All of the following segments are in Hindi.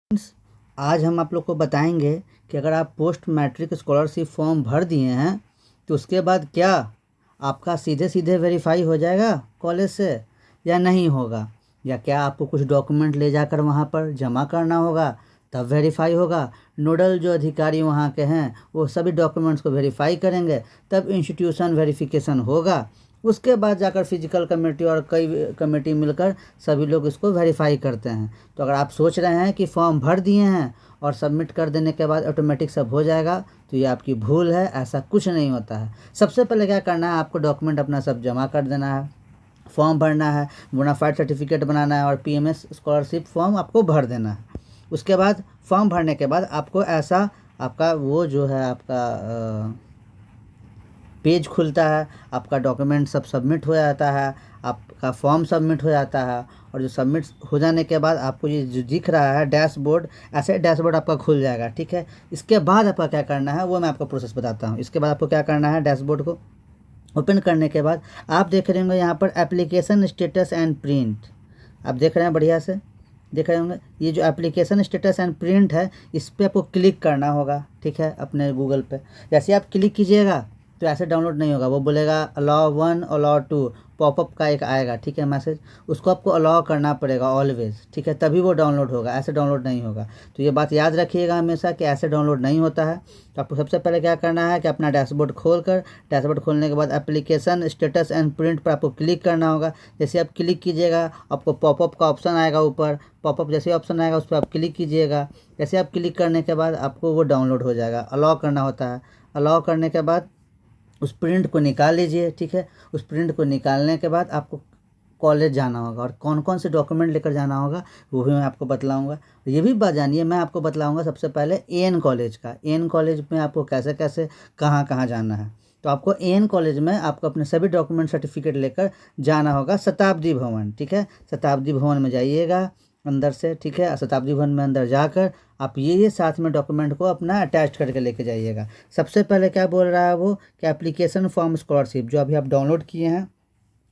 फ्रेंड्स, आज हम आप लोग को बताएंगे कि अगर आप पोस्ट मैट्रिक स्कॉलरशिप फॉर्म भर दिए हैं तो उसके बाद क्या आपका सीधे सीधे वेरीफाई हो जाएगा कॉलेज से या नहीं होगा, या क्या आपको कुछ डॉक्यूमेंट ले जाकर वहाँ पर जमा करना होगा तब वेरीफाई होगा। नोडल जो अधिकारी वहाँ के हैं वो सभी डॉक्यूमेंट्स को वेरीफाई करेंगे, तब इंस्टीट्यूशन वेरिफिकेशन होगा। उसके बाद जाकर फिजिकल कमेटी और कई कमेटी मिलकर सभी लोग इसको वेरीफाई करते हैं। तो अगर आप सोच रहे हैं कि फॉर्म भर दिए हैं और सबमिट कर देने के बाद ऑटोमेटिक सब हो जाएगा, तो ये आपकी भूल है। ऐसा कुछ नहीं होता है। सबसे पहले क्या करना है, आपको डॉक्यूमेंट अपना सब जमा कर देना है, फॉर्म भरना है, बोनाफाइड सर्टिफिकेट बनाना है और पीएमएस स्कॉलरशिप फॉर्म आपको भर देना है। उसके बाद फॉर्म भरने के बाद आपको ऐसा आपका वो जो है आपका पेज खुलता है, आपका डॉक्यूमेंट सब सबमिट हो जाता है, आपका फॉर्म सबमिट हो जाता है। और जो सबमिट हो जाने के बाद आपको ये जो दिख रहा है डैशबोर्ड, ऐसे डैशबोर्ड आपका खुल जाएगा। ठीक है, इसके बाद आपका क्या करना है वो मैं आपको प्रोसेस बताता हूँ। इसके बाद आपको क्या करना है, डैशबोर्ड को ओपन करने के बाद आप देख रहे होंगे यहाँ पर एप्लीकेशन स्टेटस एंड प्रिंट, आप देख रहे हैं, बढ़िया से देख रहे होंगे। ये जो एप्लीकेशन स्टेटस एंड प्रिंट है इस पर आपको क्लिक करना होगा। ठीक है, अपने गूगल पे जैसे आप क्लिक कीजिएगा तो ऐसे डाउनलोड नहीं होगा, वो बोलेगा अलाउ 1 अलाउ 2 पॉपअप का एक आएगा। ठीक है, मैसेज, उसको आपको अलाउ करना पड़ेगा ऑलवेज। ठीक है, तभी वो डाउनलोड होगा, ऐसे डाउनलोड नहीं होगा। तो ये बात याद रखिएगा हमेशा कि ऐसे डाउनलोड नहीं होता है। तो आपको सबसे पहले क्या करना है कि अपना डैशबोर्ड खोलकर, डैशबोर्ड खोलने के बाद एप्लीकेशन स्टेटस एंड प्रिंट पर आपको क्लिक करना होगा। जैसे आप क्लिक कीजिएगा आपको पॉपअप का ऑप्शन आएगा ऊपर, पॉपअप जैसे ऑप्शन आएगा उस पर आप क्लिक कीजिएगा। जैसे आप क्लिक करने के बाद आपको वो डाउनलोड हो जाएगा, अलाउ करना होता है। अलाउ करने के बाद उस प्रिंट को निकाल लीजिए। ठीक है, उस प्रिंट को निकालने के बाद आपको कॉलेज जाना होगा और कौन कौन से डॉक्यूमेंट लेकर जाना होगा वो भी मैं आपको बतलाऊंगा। ये भी बात जानिए, मैं आपको बतलाऊंगा सबसे पहले एएन कॉलेज का। एएन कॉलेज में आपको कैसे कैसे कहाँ कहाँ जाना है। तो आपको एएन कॉलेज में आपको अपने सभी डॉक्यूमेंट सर्टिफिकेट लेकर जाना होगा शताब्दी भवन। ठीक है, शताब्दी भवन में जाइएगा अंदर से। ठीक है, शताब्दी भवन में अंदर जाकर आप ये साथ में डॉक्यूमेंट को अपना अटैच करके लेके जाइएगा। सबसे पहले क्या बोल रहा है वो कि एप्लीकेशन फॉर्म स्कॉलरशिप जो अभी आप डाउनलोड किए हैं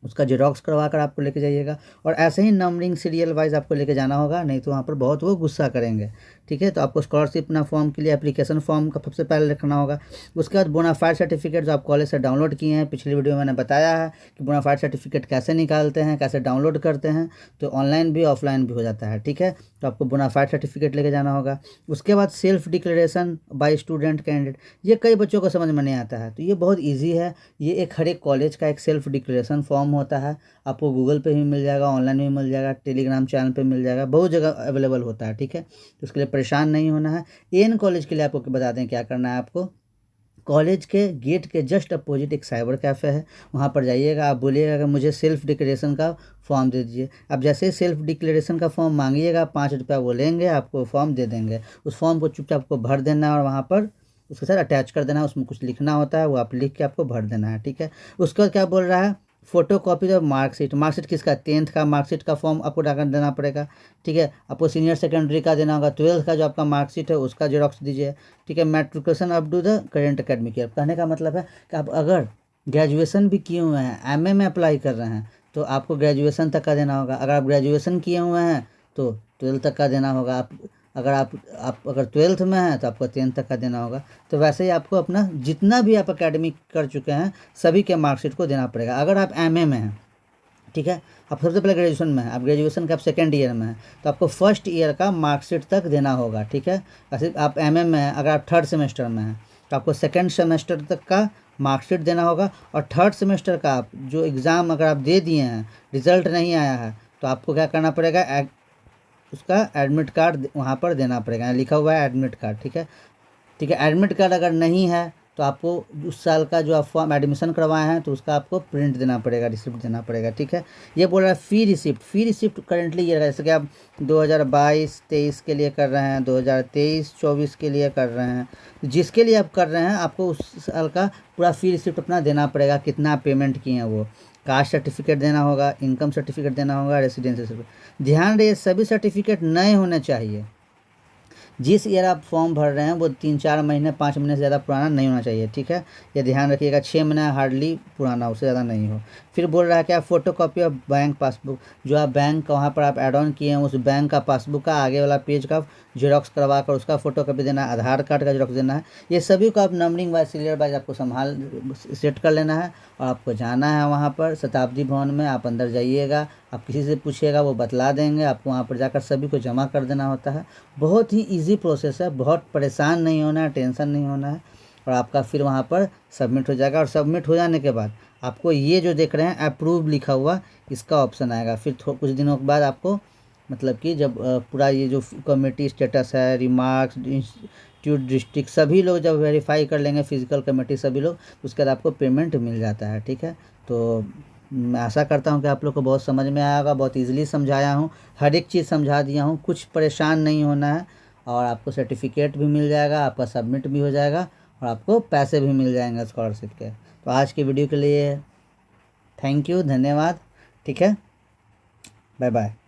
उसका जेरोक्स करवा कर आपको लेके जाइएगा। और ऐसे ही नंबरिंग सीरियल वाइज आपको लेके जाना होगा, नहीं तो वहाँ पर बहुत वो गुस्सा करेंगे। ठीक है, तो आपको स्कॉलरशिप अपना फॉर्म के लिए एप्लीकेशन फॉर्म का सबसे पहले रखना होगा। उसके बाद बोनाफाइड सर्टिफिकेट जो आप कॉलेज से डाउनलोड किए हैं, पिछली वीडियो में मैंने बताया है कि बोनाफाइड सर्टिफिकेट कैसे निकालते हैं, कैसे डाउनलोड करते हैं। तो ऑनलाइन भी ऑफलाइन भी हो जाता है। ठीक है, तो आपको बोनाफाइड सर्टिफिकेट लेके जाना होगा। उसके बाद self declaration bye student candidate, ये कई बच्चों को समझ में नहीं आता है, तो ये बहुत ईजी है। ये एक हर एक कॉलेज का एक सेल्फ डिक्लेरेशन फॉर्म होता है, आपको गूगल पे भी मिल जाएगा, ऑनलाइन भी मिल जाएगा, टेलीग्राम चैनल पे मिल जाएगा, बहुत जगह अवेलेबल होता है। ठीक है, तो उसके लिए परेशान नहीं होना है। एएन कॉलेज के लिए आपको बता दें क्या करना है। आपको कॉलेज के गेट के जस्ट अपोजिट एक साइबर कैफ़े है, वहाँ पर जाइएगा। आप बोलिएगा कि मुझे सेल्फ डिक्लेरेशन का फॉर्म दे दीजिए। अब जैसे ही सेल्फ डिक्लेरेशन का फॉर्म मांगिएगा 5 रुपया वो लेंगे, आपको फॉर्म दे देंगे। उस फॉर्म को चुपचाप आपको भर देना है और वहाँ पर उसके साथ अटैच कर देना है। उसमें कुछ लिखना होता है, वो आप लिख के आपको भर देना है। ठीक है, उसके बाद क्या बोल रहा है, फोटो कॉपी और मार्कशीट। मार्कशीट किसका, 10th का मार्कशीट का फॉर्म आपको डाकर देना पड़ेगा। ठीक है, आपको सीनियर सेकेंडरी का देना होगा। 12th का जो आपका मार्कशीट है उसका जेरॉक्स दीजिए। ठीक है, matriculation up to the current academic year. कहने का मतलब है कि आप अगर ग्रेजुएशन भी किए हुए हैं, एमए में अप्लाई कर रहे हैं, तो आपको ग्रेजुएशन तक का देना होगा। अगर आप ग्रेजुएशन किए हुए हैं तो 12th तक का देना होगा। आप अगर 12th में हैं तो आपको 10th तक का देना होगा। तो वैसे ही आपको अपना जितना भी आप अकेडमिक कर चुके हैं सभी के मार्कशीट को देना पड़ेगा। अगर आप एमए में हैं, ठीक है, आप सबसे पहले ग्रेजुएशन में हैं, आप ग्रेजुएशन का आप सेकेंड ईयर में हैं, तो आपको फर्स्ट ईयर का मार्कशीट तक देना होगा। ठीक है, वैसे आप एमए में हैं, अगर आप थर्ड सेमेस्टर में हैं तो आपको सेकेंड सेमेस्टर तक का मार्कशीट देना होगा। और थर्ड सेमेस्टर का आप जो एग्ज़ाम अगर आप दे दिए हैं, रिजल्ट नहीं आया है, तो आपको क्या करना पड़ेगा, उसका एडमिट कार्ड वहाँ पर देना पड़ेगा, लिखा हुआ है एडमिट कार्ड। ठीक है, ठीक है, एडमिट कार्ड अगर नहीं है तो आपको उस साल का जो आप फॉर्म एडमिशन करवाए हैं तो उसका आपको प्रिंट देना पड़ेगा, रिसिप्ट देना पड़ेगा। ठीक है, ये बोल रहा है फ़ी रिसिप्ट। फ़ी रिसिप्ट करेंटली ये जैसे कि आप 2022-23 के लिए कर रहे हैं, 2023-24 के लिए कर रहे हैं, जिसके लिए आप कर रहे हैं आपको उस साल का पूरा फ़ी रिसिप्ट अपना देना पड़ेगा, कितना पेमेंट किए हैं वो। कास्ट सर्टिफिकेट देना होगा, इनकम सर्टिफिकेट देना होगा, रेसिडेंसी सर्टिफिकेट। ध्यान रहे सभी सर्टिफिकेट नए होने चाहिए। जिस ईयर आप फॉर्म भर रहे हैं वो 3-4 महीने 5 महीने से ज़्यादा पुराना नहीं होना चाहिए, ठीक है। ये ध्यान रखिएगा, 6 महीना हार्डली पुराना, उससे ज़्यादा नहीं हो। फिर बोल रहा है कि आप photo copy of bank passbook, जो आप बैंक वहाँ पर आप एड ऑन किए हैं उस बैंक का पासबुक का आगे वाला पेज का जेरॉक्स करवा कर उसका फोटो कॉपी देना है, आधार कार्ड का जेरॉक्स देना है। ये सभी को आप नंबरिंग वाइज सीरियल वाइज आपको संभाल सेट कर लेना है। और आपको जाना है वहाँ पर शताब्दी भवन में, आप अंदर जाइएगा, आप किसी से पूछिएगा वो बतला देंगे आपको, वहाँ पर जाकर सभी को जमा कर देना होता है। बहुत ही इजी प्रोसेस है, बहुत परेशान नहीं होना है, टेंशन नहीं होना है। और आपका फिर वहाँ पर सबमिट हो जाएगा। और सबमिट हो जाने के बाद आपको ये जो देख रहे हैं अप्रूव लिखा हुआ, इसका ऑप्शन आएगा। फिर कुछ दिनों के बाद आपको मतलब कि जब पूरा ये जो कमेटी स्टेटस है, रिमार्क्स, इंस्टीट्यूट, डिस्ट्रिक्ट, सभी लोग जब वेरीफाई कर लेंगे, फिजिकल कमेटी सभी लोग, उसके बाद आपको पेमेंट मिल जाता है, ठीक है। तो मैं आशा करता हूँ कि आप लोग को बहुत समझ में आया होगा। बहुत ईजिली समझाया हूँ, हर एक चीज़ समझा दिया हूँ, कुछ परेशान नहीं होना है। और आपको सर्टिफिकेट भी मिल जाएगा, आपका सबमिट भी हो जाएगा और आपको पैसे भी मिल जाएंगे स्कॉलरशिप के। तो आज की वीडियो के लिए थैंक यू, धन्यवाद, ठीक है, बाय बाय।